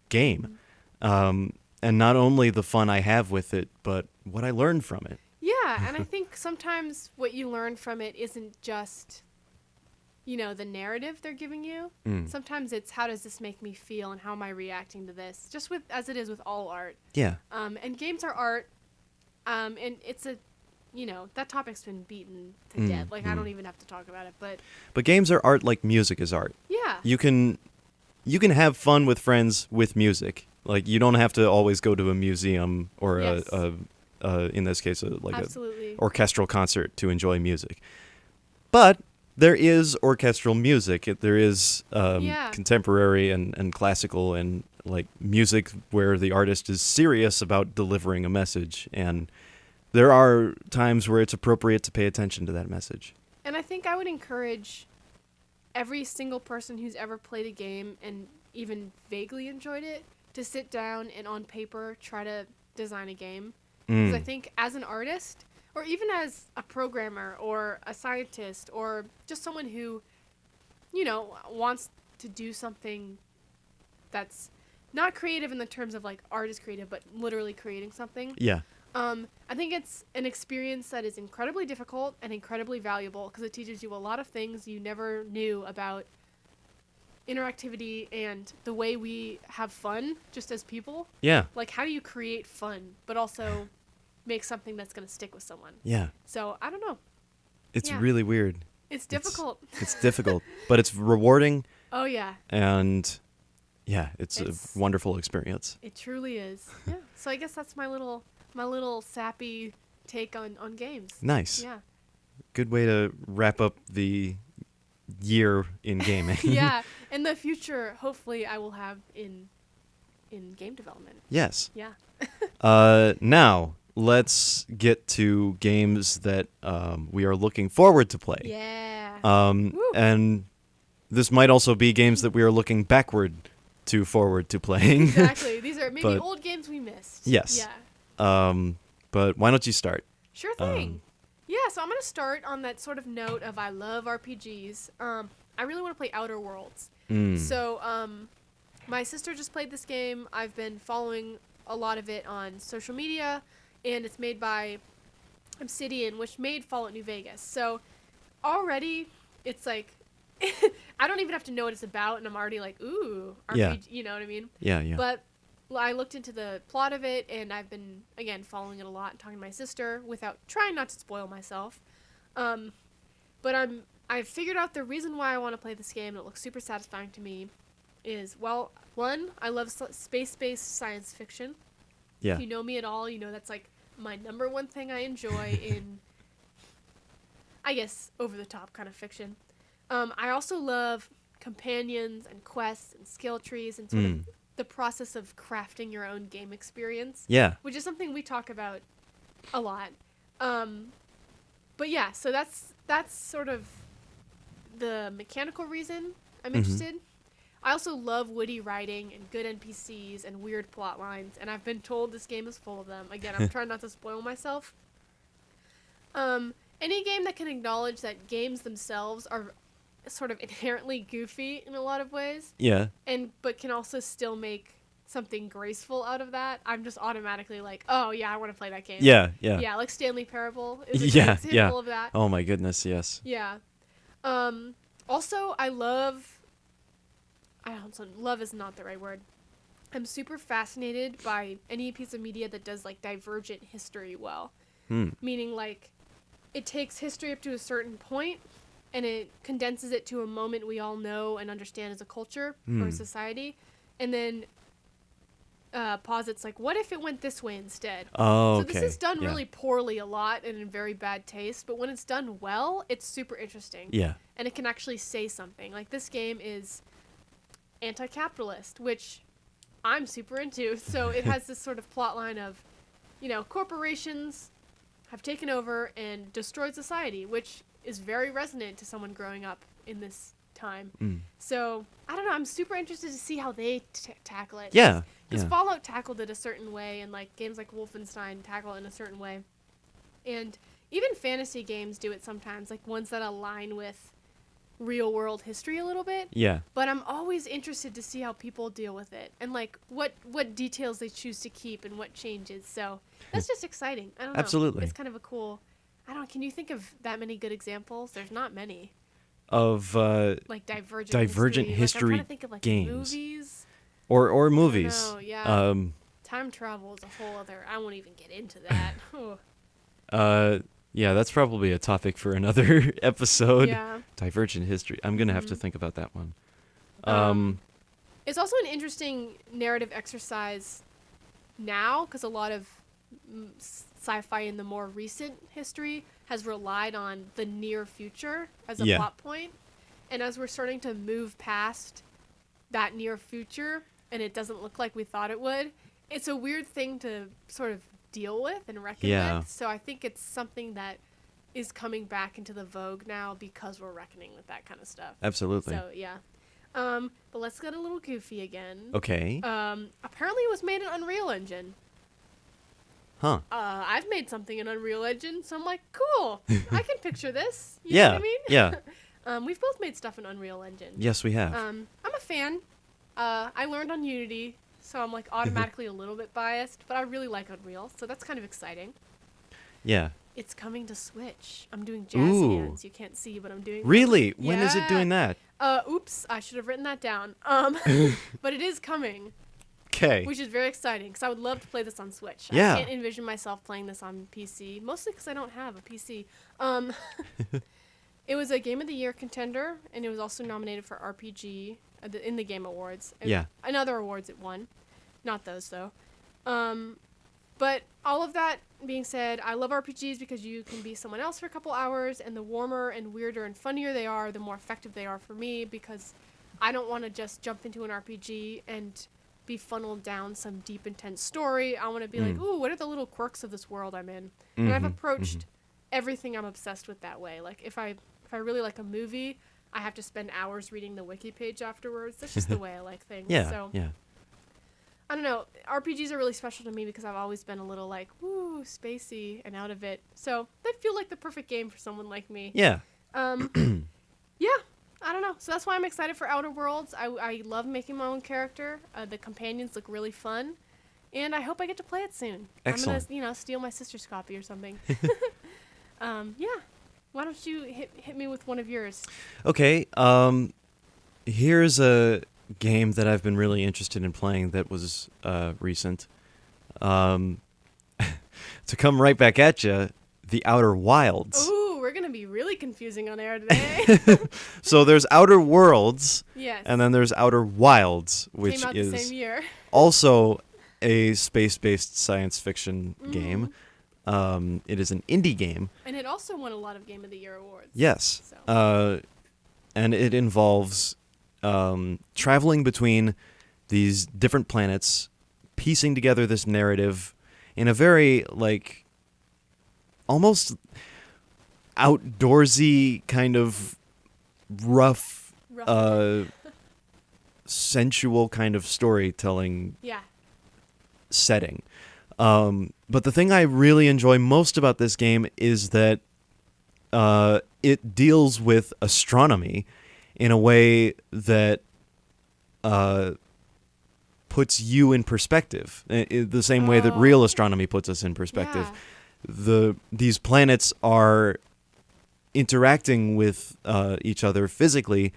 game. And not only the fun I have with it, but what I learned from it. Yeah, and I think sometimes what you learn from it isn't just, the narrative they're giving you. Sometimes it's how does this make me feel and how am I reacting to this? Just as it is with all art. Yeah. And games are art. And it's that topic's been beaten to death. Like, I don't even have to talk about it, but But games are art like music is art. yeah. You can have fun with friends with music. Like, you don't have to always go to a museum or Yes. in this case, Absolutely. a orchestral concert to enjoy music. But there is orchestral music. There is Yeah. contemporary and classical and like music where the artist is serious about delivering a message. And there are times where it's appropriate to pay attention to that message. And I think I would encourage every single person who's ever played a game and even vaguely enjoyed it to sit down and on paper try to design a game. Because I think as an artist, or even as a programmer or a scientist or just someone who, wants to do something that's not creative in the terms of like art is creative, but literally creating something. Yeah. I think it's an experience that is incredibly difficult and incredibly valuable because it teaches you a lot of things you never knew about interactivity and the way we have fun just as people. Yeah. Like, how do you create fun, but also make something that's going to stick with someone? Yeah. So, I don't know. It's Yeah. really weird. It's difficult. It's difficult, but it's rewarding, Oh, yeah. and yeah, it's It's- a wonderful experience. It truly is. Yeah. So, I guess that's my little sappy take on games. Nice. Yeah. Good way to wrap up the year in gaming. Yeah. In the future, hopefully, I will have in game development. Yes. Yeah. Now, let's get to games that we are looking forward to play. Yeah. Woo. And this might also be games that we are looking backward to forward to playing. Exactly. These are maybe But- old games we missed. Yes. Yeah. But why don't you start? Sure thing. Yeah, so I'm going to start on that sort of note of I love RPGs. I really want to play Outer Worlds. So, my sister just played this game. I've been following a lot of it on social media, and it's made by Obsidian, which made Fallout New Vegas. So, already, it's like, I don't even have to know what it's about, and I'm already like, ooh, RPG, Yeah. you know what I mean? Yeah. But I looked into the plot of it, and I've been, again, following it a lot and talking to my sister without trying not to spoil myself. But I've figured out the reason why I want to play this game, and it looks super satisfying to me, is, well, one, I love space-based science fiction. Yeah. If you know me at all, you know that's, like, my number one thing I enjoy in, I guess, over-the-top kind of fiction. I also love companions and quests and skill trees and sort of the process of crafting your own game experience. Yeah. Which is something we talk about a lot. But yeah, so that's sort of the mechanical reason. I'm Mhm. interested. I also love witty writing and good NPCs and weird plot lines, and I've been told this game is full of them. Again, I'm trying not to spoil myself. Any game that can acknowledge that games themselves are sort of inherently goofy in a lot of ways, Yeah. but can also still make something graceful out of that, I'm just automatically like, oh yeah, I want to play that game. Yeah. Yeah. Yeah, like Stanley Parable is a Yeah. good example Yeah. of that. Oh my goodness. Yes. Yeah. Also, I love. Love is not the right word. I'm super fascinated by any piece of media that does like divergent history well. Meaning like it takes history up to a certain point and it condenses it to a moment we all know and understand as a culture or a society, and then posits like, what if it went this way instead? Oh, So okay. this is done Yeah. really poorly a lot and in very bad taste, but when it's done well, it's super interesting. Yeah. And it can actually say something. Like this game is anti-capitalist, which I'm super into. So it has this sort of plot line of, corporations have taken over and destroyed society, which is very resonant to someone growing up in this time. So I don't know. I'm super interested to see how they tackle it. Yeah. Because Yeah. Fallout tackled it a certain way, and like games like Wolfenstein tackle it in a certain way, and even fantasy games do it sometimes, like ones that align with real world history a little bit. Yeah. But I'm always interested to see how people deal with it and like what details they choose to keep and what changes. So that's just exciting. I don't know. Absolutely. It's kind of a cool. I don't know. Can you think of that many good examples? There's not many. Of Like divergent Divergent history. Like, I'm history trying to think of like games. movies. or movies. No, yeah. Time travel is a whole other. I won't even get into that. Yeah, that's probably a topic for another episode. Yeah. Divergent history. I'm gonna have to think about that one. It's also an interesting narrative exercise now because a lot of sci-fi in the more recent history has relied on the near future as a plot point. And as we're starting to move past that near future and it doesn't look like we thought it would, it's a weird thing to sort of deal with and reckon with. So I think it's something that is coming back into the vogue now because we're reckoning with that kind of stuff. Absolutely. So yeah. But let's get a little goofy again. Okay. Apparently it was made in Unreal Engine. Huh. I've made something in Unreal Engine, so I'm like, cool. I can picture this. You Yeah. know what I mean? Yeah. We've both made stuff in Unreal Engine. Yes, we have. I'm a fan. I learned on Unity, so I'm like automatically a little bit biased, but I really like Unreal, so that's kind of exciting. Yeah. It's coming to Switch. I'm doing jazz Ooh. hands. You can't see, but I'm doing them. Really? When is it Yeah. doing that? Oops, I should have written that down. But it is coming, Okay. which is very exciting because I would love to play this on Switch. Yeah. I can't envision myself playing this on PC, mostly because I don't have a PC. It was a Game of the Year contender, and it was also nominated for RPG in the Game Awards. Yeah. And other awards it won. Not those, though. But all of that being said, I love RPGs because you can be someone else for a couple hours, and the warmer and weirder and funnier they are, the more effective they are for me, because I don't want to just jump into an RPG and be funneled down some deep, intense story. I want to be like, ooh, what are the little quirks of this world I'm in? And I've approached everything I'm obsessed with that way. Like, if I really like a movie, I have to spend hours reading the wiki page afterwards. That's just the way I like things. Yeah. So, Yeah. I don't know. RPGs are really special to me because I've always been a little like, woo, spacey and out of it. So they feel like the perfect game for someone like me. Yeah. Yeah, I don't know. So that's why I'm excited for Outer Worlds. I love making my own character. The companions look really fun. And I hope I get to play it soon. Excellent. I'm going to, steal my sister's copy or something. Yeah. Why don't you hit me with one of yours? Okay. Here's a game that I've been really interested in playing that was recent. To come right back at you, The Outer Wilds. Ooh, we're going to be really confusing on air today. So there's Outer Worlds, Yes. and then there's Outer Wilds, which Came out is the same year. also a space-based science fiction game. It is an indie game. And it also won a lot of Game of the Year awards. Yes. So. And it involves traveling between these different planets, piecing together this narrative in a very, like, almost outdoorsy kind of rough sensual kind of storytelling Yeah. setting. But the thing I really enjoy most about this game is that it deals with astronomy in a way that puts you in perspective, the same way that real astronomy puts us in perspective. Yeah. These planets are interacting with each other physically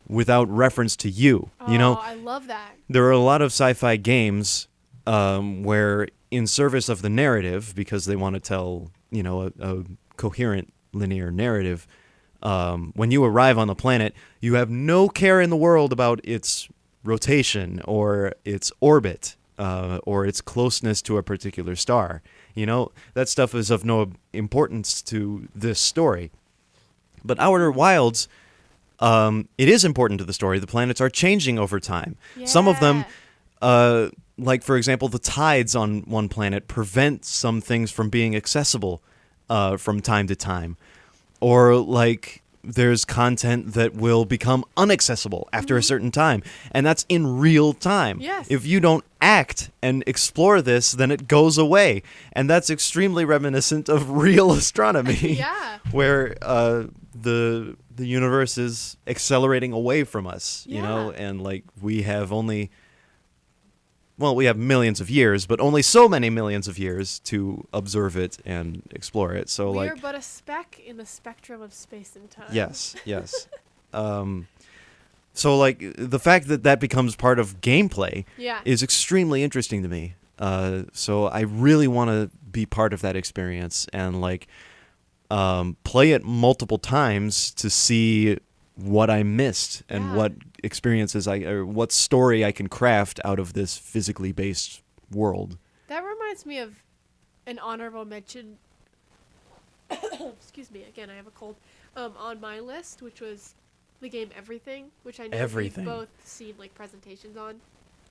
without reference to you. You know, I love that. there are a lot of sci-fi games where, in service of the narrative, because they want to tell, you know, a coherent linear narrative, when you arrive on the planet, you have no care in the world about its rotation or its orbit or its closeness to a particular star. You know, that stuff is of no importance to this story. But Outer Wilds, it is important to the story. The planets are changing over time. Yeah. Some of them, like, for example, the tides on one planet prevent some things from being accessible from time to time. Or, like, there's content that will become inaccessible after a certain time. And that's in real time. Yes. If you don't act and explore this, then it goes away. And that's extremely reminiscent of real astronomy. Yeah. Where the universe is accelerating away from us, you know, Yeah. and like we have only, well, we have millions of years, but only so many millions of years to observe it and explore it. So We like, are but a speck in the spectrum of space and time. yes. So like the fact that that becomes part of gameplay Yeah. is extremely interesting to me. So I really want to be part of that experience and like play it multiple times to see what I missed and Yeah. what experiences or what story I can craft out of this physically based world. That reminds me of an honorable mention. Excuse me, again, I have a cold. On my list, which was the game Everything, which I know Everything. we've both seen like presentations on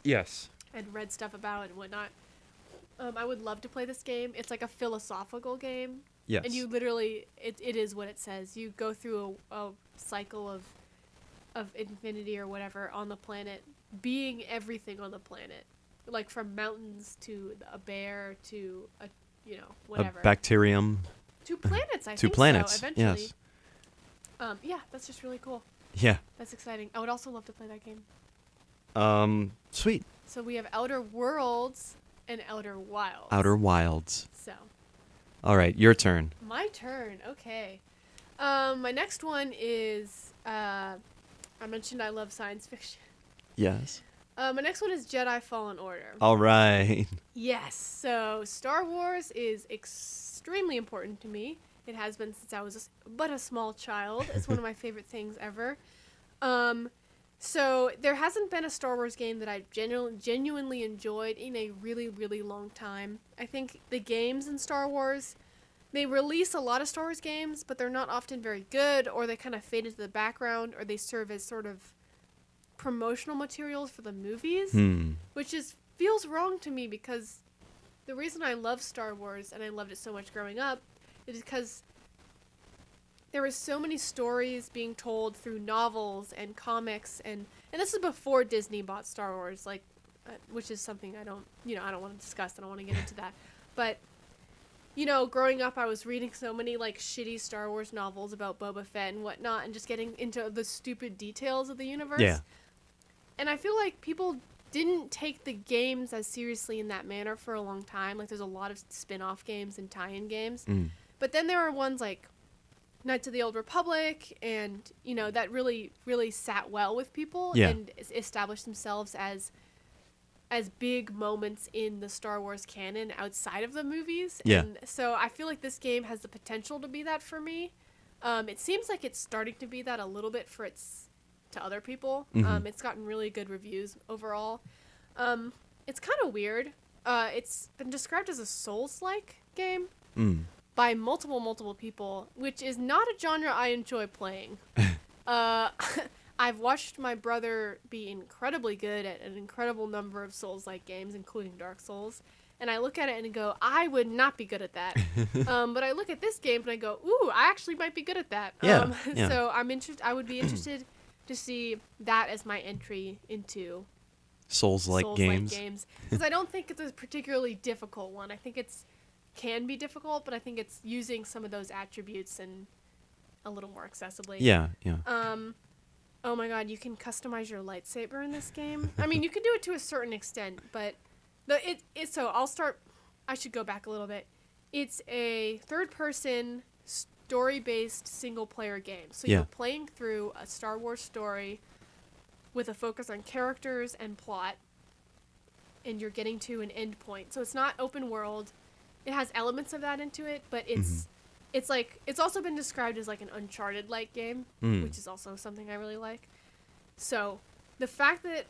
Yes. and read stuff about and whatnot. I would love to play this game. It's like a philosophical game. Yes. And you literally, it is what it says. You go through a cycle of infinity or whatever on the planet, being everything on the planet. Like from mountains to a bear to a, you know, whatever. A bacterium. 2 planets, I Two think planets. so, eventually. Yes. Yeah, that's just really cool. Yeah. That's exciting. I would also love to play that game. Sweet. So we have Outer Worlds and Outer Wilds. Outer Wilds. So, All right, your turn. my turn. Okay. My next one is, I mentioned I love science fiction. Yes. My next one is Jedi Fallen Order. All right. Yes. So Star Wars is extremely important to me. It has been since I was but a small child. It's one of my favorite things ever. So there hasn't been a Star Wars game that I've genuinely enjoyed in a really, really long time. I think the games in Star Wars, they release a lot of Star Wars games, but they're not often very good, or they kind of fade into the background, or they serve as sort of promotional materials for the movies, which feels wrong to me because the reason I love Star Wars and I loved it so much growing up is because there were so many stories being told through novels and comics, and this is before Disney bought Star Wars, like, which is something I don't want to discuss. I don't want to get into that, but growing up, I was reading so many like shitty Star Wars novels about Boba Fett and whatnot, and just getting into the stupid details of the universe. Yeah. And I feel like people didn't take the games as seriously in that manner for a long time. Like, there's a lot of spin-off games and tie-in games. But then there are ones like Knights of the Old Republic, and, that really, really sat well with people and established themselves as big moments in the Star Wars canon outside of the movies. Yeah. And so I feel like this game has the potential to be that for me. It seems like it's starting to be that a little bit to other people. It's gotten really good reviews overall. It's kind of weird. It's been described as a Souls-like game by multiple people, which is not a genre I enjoy playing. I've watched my brother be incredibly good at an incredible number of Souls-like games, including Dark Souls, and I look at it and go, I would not be good at that. But I look at this game and I go, ooh, I actually might be good at that. Yeah. So I'm interested. I would be interested to see that as my entry into Souls-like games. because I don't think it's a particularly difficult one. I think it's can be difficult, but I think it's using some of those attributes and a little more accessibly. Yeah. Oh my god, you can customize your lightsaber in this game. I mean, you can do it to a certain extent, but so I'll start. I should go back a little bit. It's a third-person story-based single-player game. So you're playing through a Star Wars story with a focus on characters and plot, and you're getting to an end point. So it's not open world. It has elements of that into it, but it's like it's also been described as like an Uncharted-like game, which is also something I really like. So the fact that,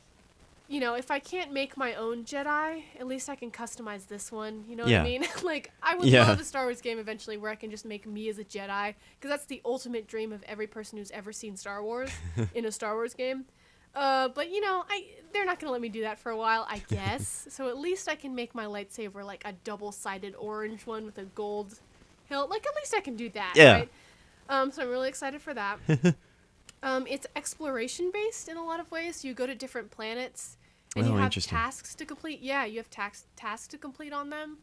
you know, if I can't make my own Jedi, at least I can customize this one. You know what I mean? Like, I would love a Star Wars game eventually where I can just make me as a Jedi, because that's the ultimate dream of every person who's ever seen Star Wars in a Star Wars game. But, you know, they're not going to let me do that for a while, I guess. So at least I can make my lightsaber like a double-sided orange one with a gold hilt. Like, at least I can do that, right? So I'm really excited for that. It's exploration-based in a lot of ways. You go to different planets, and you have tasks to complete. Yeah, you have tasks to complete on them,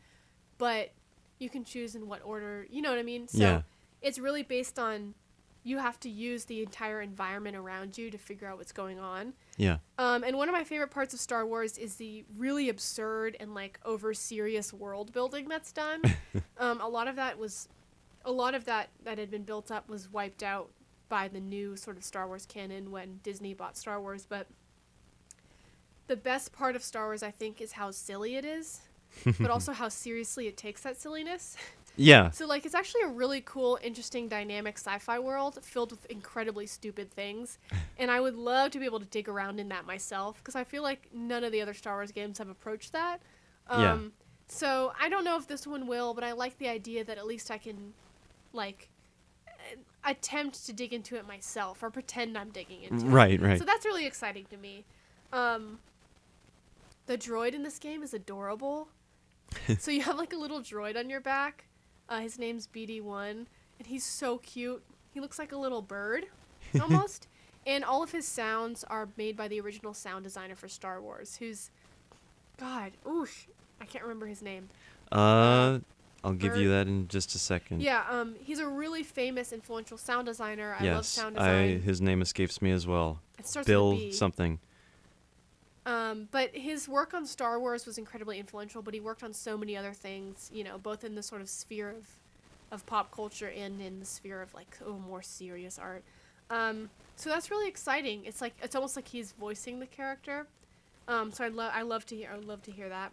but you can choose in what order. You know what I mean? So it's really based on you have to use the entire environment around you to figure out what's going on. Yeah. And one of my favorite parts of Star Wars is the really absurd and like over serious world building that's done. A lot of that had been built up was wiped out by the new sort of Star Wars canon when Disney bought Star Wars. But the best part of Star Wars, I think, is how silly it is, but also how seriously it takes that silliness. Yeah. So, like, it's actually a really cool, interesting, dynamic sci-fi world filled with incredibly stupid things. And I would love to be able to dig around in that myself, because I feel like none of the other Star Wars games have approached that. So, I don't know if this one will, but I like the idea that at least I can, like, attempt to dig into it myself, or pretend I'm digging into it. Right. So that's really exciting to me. The droid in this game is adorable. So you have, like, a little droid on your back. His name's BD1, and he's so cute. He looks like a little bird, almost. And all of his sounds are made by the original sound designer for Star Wars, who's, God, I can't remember his name. I'll give you that in just a second. Yeah, he's a really famous, influential sound designer. I love sound design. His name escapes me as well. It starts Bill with a B. something. But his work on Star Wars was incredibly influential, but he worked on so many other things, you know, both in the sort of sphere of pop culture and in the sphere of, like, more serious art. So that's really exciting. It's like, it's almost like he's voicing the character. So I love to hear that.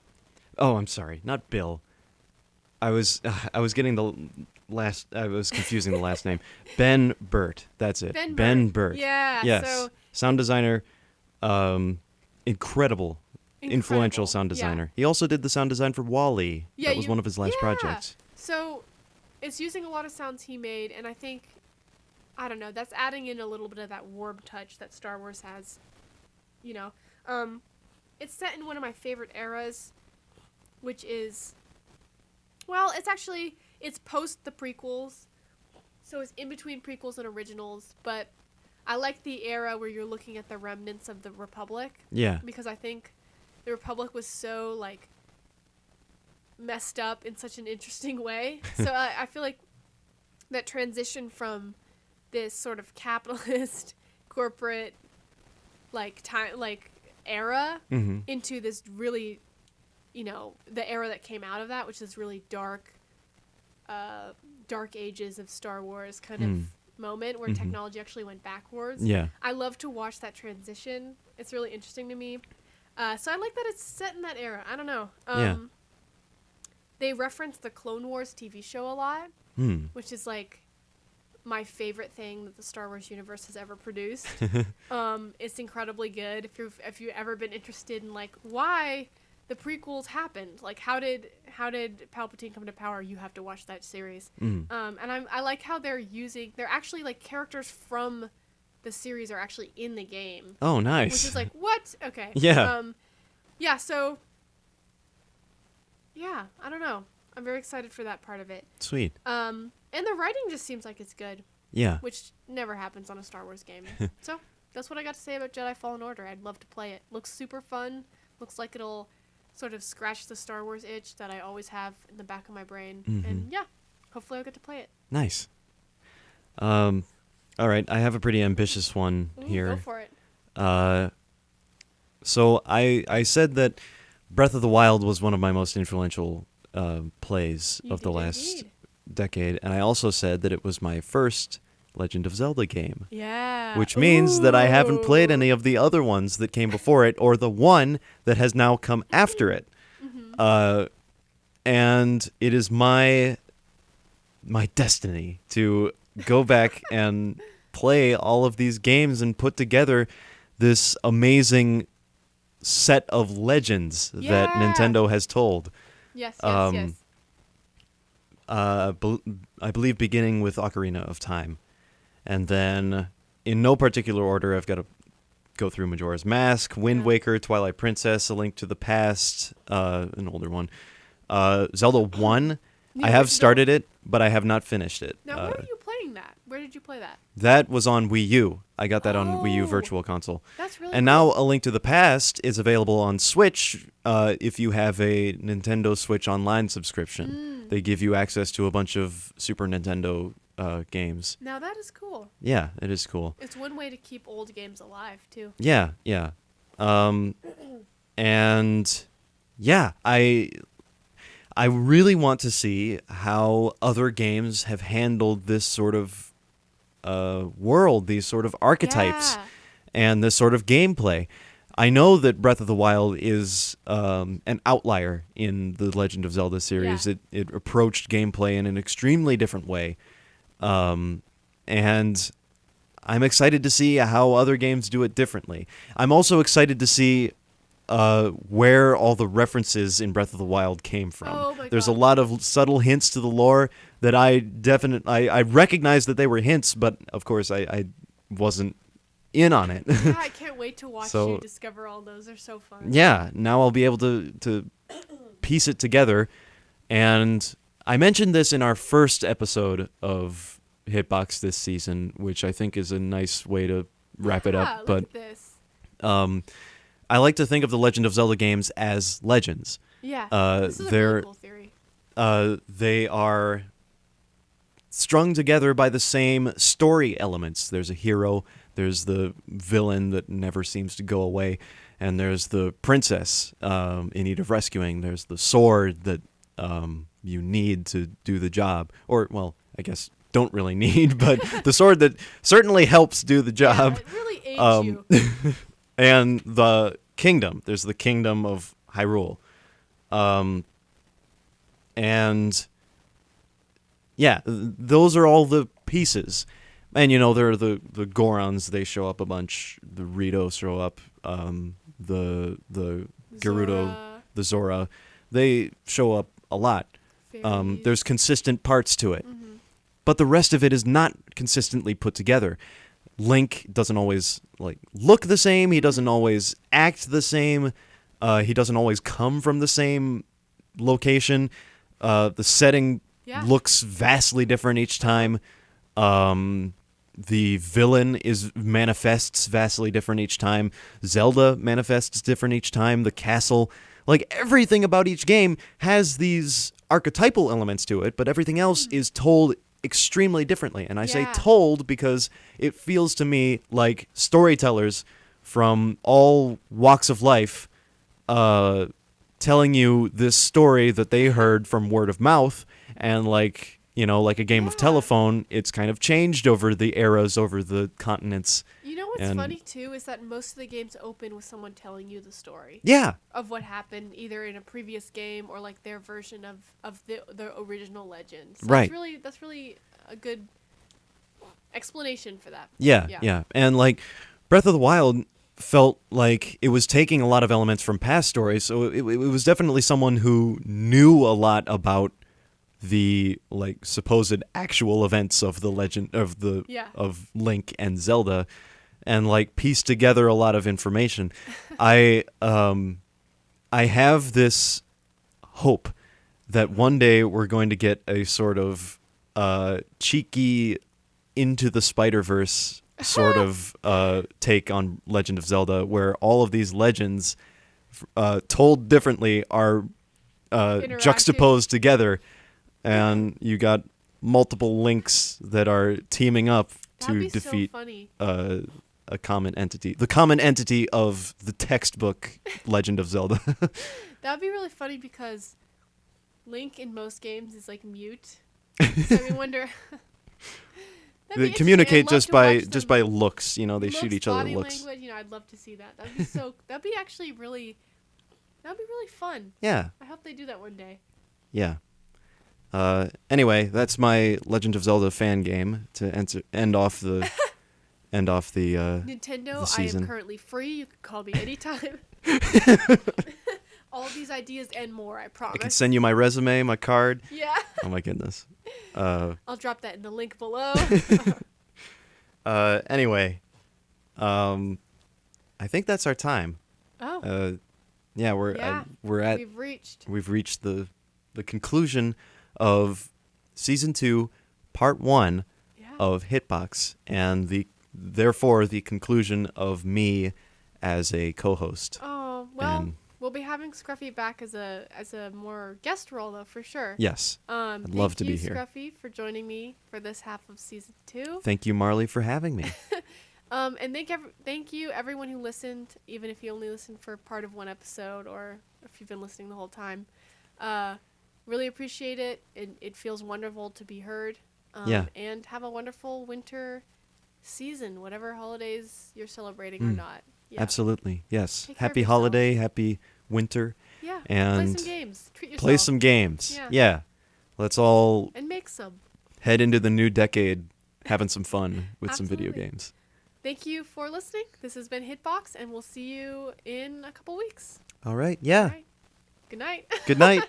Oh, I'm sorry. Not Bill. I was getting I was confusing the last name. Ben Burt. That's it. Ben Burt. Yeah. Yes. So, sound designer. Incredible, influential sound designer. Yeah. He also did the sound design for WALL-E. That was one of his last projects. So it's using a lot of sounds he made, and I think, I don't know, that's adding in a little bit of that warm touch that Star Wars has, you know. It's set in one of my favorite eras, which is, well, it's post the prequels, so it's in between prequels and originals, but I like the era where you're looking at the remnants of the Republic. Yeah. Because I think the Republic was so, like, messed up in such an interesting way. So I feel like that transition from this sort of capitalist, corporate, like, time, like, era into this really, you know, the era that came out of that, which is really dark ages of Star Wars kind of moment where technology actually went backwards. Yeah. I love to watch that transition. It's really interesting to me. So I like that it's set in that era. I don't know. They reference the Clone Wars TV show a lot, which is like my favorite thing that the Star Wars universe has ever produced. It's incredibly good. If you've ever been interested in, like, why the prequels happened, like how did Palpatine come to power, you have to watch that series. And I like how they're actually, like, characters from the series are actually in the game. Oh, nice. Which is like, what? Okay. Yeah. So yeah, I don't know. I'm very excited for that part of it. Sweet. And the writing just seems like it's good. Yeah. Which never happens on a Star Wars game. So that's what I got to say about Jedi Fallen Order. I'd love to play it. Looks super fun. Looks like it'll sort of scratch the Star Wars itch that I always have in the back of my brain. And yeah, hopefully I'll get to play it. Nice. All right, I have a pretty ambitious one here. Go for it. So I said that Breath of the Wild was one of my most influential plays of the last decade, and I also said that it was my first Legend of Zelda game. Yeah. Which means that I haven't played any of the other ones that came before it, or the one that has now come after it. And it is my destiny to go back and play all of these games and put together this amazing set of legends that Nintendo has told. Yes. I believe beginning with Ocarina of Time. And then, in no particular order, I've got to go through Majora's Mask, Wind Waker, Twilight Princess, A Link to the Past, an older one. Zelda 1, I have started it, but I have not finished it. Now, where are you playing that? Where did you play that? That was on Wii U. I got that on Wii U Virtual Console. That's really And cool. now A Link to the Past is available on Switch if you have a Nintendo Switch Online subscription. They give you access to a bunch of Super Nintendo games. Now that is cool. Yeah, it is cool. It's one way to keep old games alive, too. Yeah. And yeah, I really want to see how other games have handled this sort of world, these sort of archetypes, and this sort of gameplay. I know that Breath of the Wild is an outlier in the Legend of Zelda series. Yeah. It approached gameplay in an extremely different way. And I'm excited to see how other games do it differently. I'm also excited to see where all the references in Breath of the Wild came from. Oh my There's a God. lot of subtle hints to the lore that I recognize that they were hints, but of course I wasn't in on it. Yeah, I can't wait to watch So- you discover all those. They're so fun. Yeah, now I'll be able to piece it together. And I mentioned this in our first episode of Hitbox this season, which I think is a nice way to wrap it up. Look But at this. I like to think of the Legend of Zelda games as legends. Yeah, this is a they're- really cool theory. They are strung together by the same story elements. There's a hero, there's the villain that never seems to go away, and there's the princess in need of rescuing. There's the sword that you need to do the job. Or, well, I guess don't really need, but the sword that certainly helps do the job. Yeah, it really aids you. And the kingdom. There's the kingdom of Hyrule. And yeah, those are all the pieces. And, there are the Gorons. They show up a bunch. The Rito show up. The Gerudo, Zora, the Zora. They show up a lot. fairies. There's consistent parts to it. But the rest of it is not consistently put together. Link doesn't always look the same. He doesn't always act the same. He doesn't always come from the same location. The setting looks vastly different each time. The villain manifests vastly different each time. Zelda manifests different each time. The castle, everything about each game has these archetypal elements to it, but everything else is told extremely differently. And I say told because it feels to me like storytellers from all walks of life telling you this story that they heard from word of mouth, and like a game of telephone, it's kind of changed over the eras, over the continents. You know what's funny too is that most of the games open with someone telling you the story Yeah, of what happened either in a previous game or their version of the original legend. So Right. That's really a good explanation for that. yeah. And Breath of the Wild felt like it was taking a lot of elements from past stories, so it was definitely someone who knew a lot about the supposed actual events of the legend of Link and Zelda, and pieced together a lot of information. I have this hope that one day we're going to get a sort of cheeky Into the Spider-Verse sort of take on Legend of Zelda, where all of these legends, told differently, are Interacting. juxtaposed together, and you got multiple links that are teaming up That'd to be defeat so funny. a common entity. The common entity of the textbook Legend of Zelda. That'd be really funny because Link in most games is like mute. So I wonder. They communicate just by looks. You know, they shoot each other body looks. language. You know, I'd love to see that. That'd be so. That'd be actually really. That'd be really fun. Yeah. I hope they do that one day. Yeah. Anyway, that's my Legend of Zelda fan game to end off the Nintendo, the I season. am currently free. You can call me anytime. All these ideas and more, I promise. I can send you my resume, my card. Yeah. Oh my goodness. I'll drop that in the link below. Anyway, I think that's our time. Oh. Yeah, we've reached the conclusion of season 2, part 1 of Hitbox, and therefore the conclusion of me as a co-host. Oh, well, And we'll be having Scruffy back as a more guest role though, for sure. yes, I'd love to be here. Thank you, Scruffy, for joining me for this half of season 2. Thank you, Marley, for having me. And thank you everyone who listened, even if you only listened for part of one episode or if you've been listening the whole time. Really appreciate it. It feels wonderful to be heard. Yeah. And have a wonderful winter season, whatever holidays you're celebrating or not. Yeah. Absolutely, yes. Take care of Happy yourself. holiday, happy winter. Yeah. And play some games. Treat yourself. play some games. Yeah. Let's all And make some. head into the new decade having some fun with some video Absolutely. games. Thank you for listening. This has been Hitbox, and we'll see you in a couple weeks. All right. Yeah. All right. Good night. Good night.